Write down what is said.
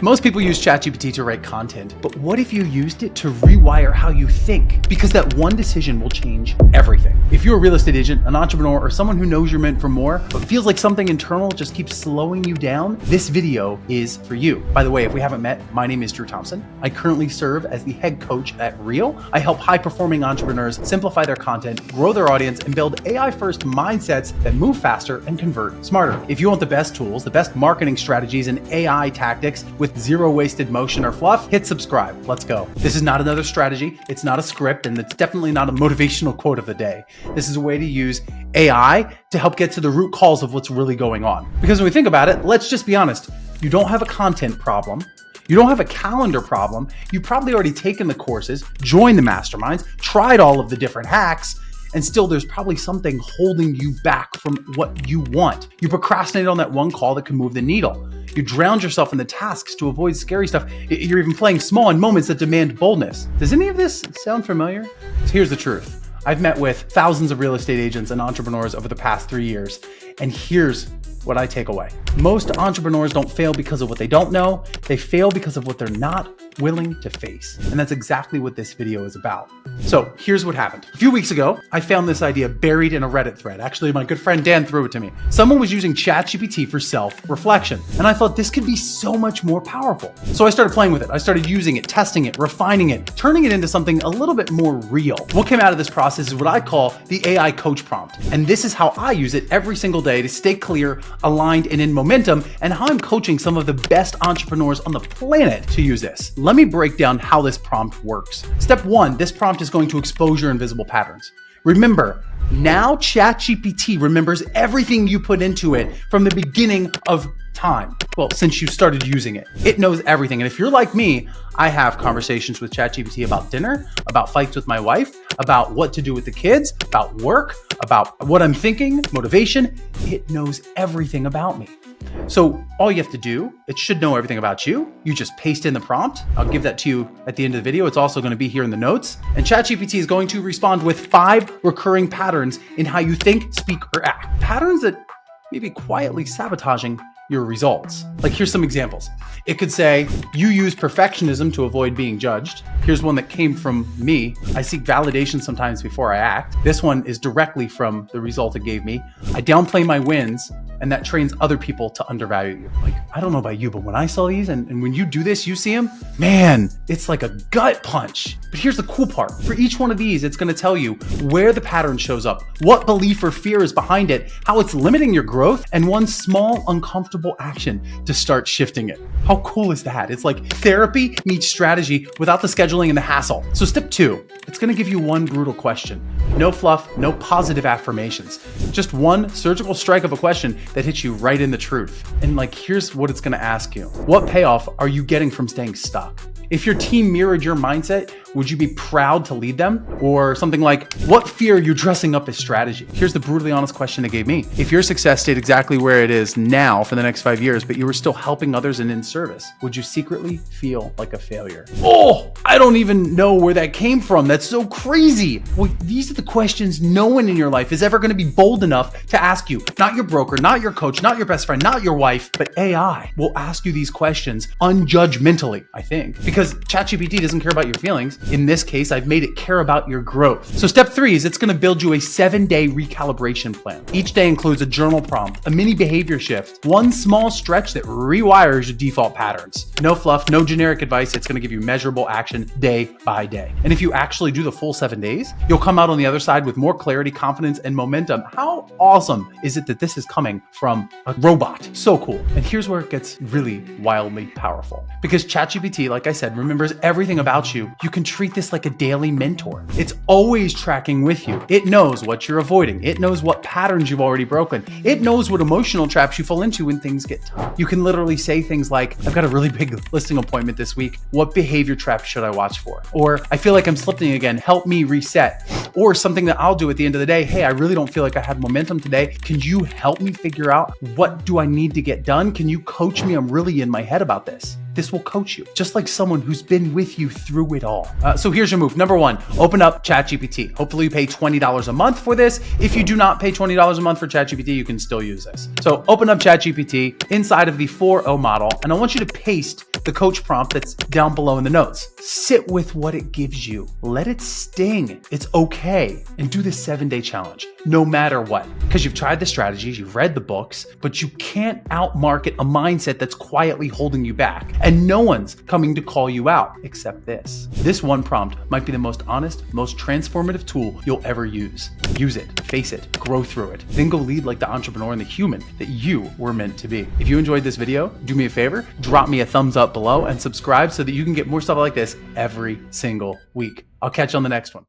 Most people use ChatGPT to write content, but what if you used it to rewire how you think? Because that one decision will change everything. If you're a real estate agent, an entrepreneur, or someone who knows you're meant for more, but feels like something internal just keeps slowing you down, this video is for you. By the way, if we haven't met, my name is Drew Thompson. I currently serve as the head coach at Real. I help high-performing entrepreneurs simplify their content, grow their audience, and build AI-first mindsets that move faster and convert smarter. If you want the best tools, the best marketing strategies, and AI tactics with zero wasted motion or fluff, hit subscribe. Let's go. This is not another strategy. It's not a script, and it's definitely not a motivational quote of the day. This is a way to use AI to help get to the root cause of what's really going on. Because when we think about it, let's just be honest. You don't have a content problem. You don't have a calendar problem. You've probably already taken the courses, joined the masterminds, tried all of the different hacks, and still there's probably something holding you back from what you want. You procrastinate on that one call that can move the needle. You drowned yourself in the tasks to avoid scary stuff. You're even playing small in moments that demand boldness. Does any of this sound familiar? So here's the truth. I've met with thousands of real estate agents and entrepreneurs over the past 3 years, and here's what I take away. Most entrepreneurs don't fail because of what they don't know. They fail because of what they're not willing to face. And that's exactly what this video is about. So here's what happened. A few weeks ago, I found this idea buried in a Reddit thread. Actually, my good friend Dan threw it to me. Someone was using ChatGPT for self-reflection. And I thought this could be so much more powerful. So I started playing with it. I started using it, testing it, refining it, turning it into something a little bit more real. What came out of this process is what I call the AI coach prompt. And this is how I use it every single day to stay clear, aligned, and in momentum, and how I'm coaching some of the best entrepreneurs on the planet to use this. Let me break down how this prompt works. Step 1, this prompt is going to expose your invisible patterns. Remember, now ChatGPT remembers everything you put into it from the beginning of time. Well, since you started using it. It knows everything. And if you're like me, I have conversations with ChatGPT about dinner, about fights with my wife, about what to do with the kids, about work, about what I'm thinking, motivation. It knows everything about me. So all you have to do, it should know everything about you. You just paste in the prompt. I'll give that to you at the end of the video. It's also going to be here in the notes. And ChatGPT is going to respond with 5 recurring patterns in how you think, speak, or act. Patterns that may be quietly sabotaging your results. Like, here's some examples. It could say, you use perfectionism to avoid being judged. Here's one that came from me. I seek validation sometimes before I act. This one is directly from the result it gave me. I downplay my wins, and that trains other people to undervalue you. Like, I don't know about you, but when I saw these and when you do this, you see them, man, it's like a gut punch. But here's the cool part. For each one of these, it's going to tell you where the pattern shows up, what belief or fear is behind it, how it's limiting your growth, and one small uncomfortable action to start shifting it. How cool is that? It's like therapy meets strategy without the scheduling and the hassle. So step 2, it's going to give you one brutal question. No fluff, no positive affirmations. Just one surgical strike of a question that hits you right in the truth. And like, here's what it's going to ask you. What payoff are you getting from staying stuck? If your team mirrored your mindset, would you be proud to lead them? Or something like, what fear are you dressing up as strategy? Here's the brutally honest question it gave me. If your success stayed exactly where it is now for the next 5 years, but you were still helping others and in service, would you secretly feel like a failure? Oh, I don't even know where that came from. That's so crazy. Well, these are the questions no one in your life is ever going to be bold enough to ask you. Not your broker, not your coach, not your best friend, not your wife, but AI will ask you these questions unjudgmentally, I think. Because ChatGPT doesn't care about your feelings. In this case, I've made it care about your growth. So step 3 is it's going to build you a 7-day recalibration plan. Each day includes a journal prompt, a mini behavior shift, one small stretch that rewires your default patterns. No fluff, no generic advice. It's going to give you measurable action day by day. And if you actually do the full 7 days, you'll come out on the other side with more clarity, confidence, and momentum. How awesome is it that this is coming from a robot? So cool. And here's where it gets really wildly powerful. Because ChatGPT, like I said, remembers everything about you. You can treat this like a daily mentor. It's always tracking with you. It knows what you're avoiding. It knows what patterns you've already broken. It knows what emotional traps you fall into when things get tough. You can literally say things like, I've got a really big listing appointment this week. What behavior trap should I watch for? Or I feel like I'm slipping again. Help me reset. Or something that I'll do at the end of the day. Hey, I really don't feel like I had momentum today. Can you help me figure out what do I need to get done? Can you coach me? I'm really in my head about this. This will coach you, just like someone who's been with you through it all. So here's your move. Number 1, open up ChatGPT. Hopefully you pay $20 a month for this. If you do not pay $20 a month for ChatGPT, you can still use this. So open up ChatGPT inside of the 4.0 model, and I want you to paste the coach prompt that's down below in the notes. Sit with what it gives you. Let it sting. It's okay. And do the 7-day challenge, no matter what. Because you've tried the strategies, you've read the books, but you can't outmarket a mindset that's quietly holding you back. And no one's coming to call you out except this. This one prompt might be the most honest, most transformative tool you'll ever use. Use it, face it, grow through it. Then go lead like the entrepreneur and the human that you were meant to be. If you enjoyed this video, do me a favor, drop me a thumbs up below and subscribe so that you can get more stuff like this every single week. I'll catch you on the next one.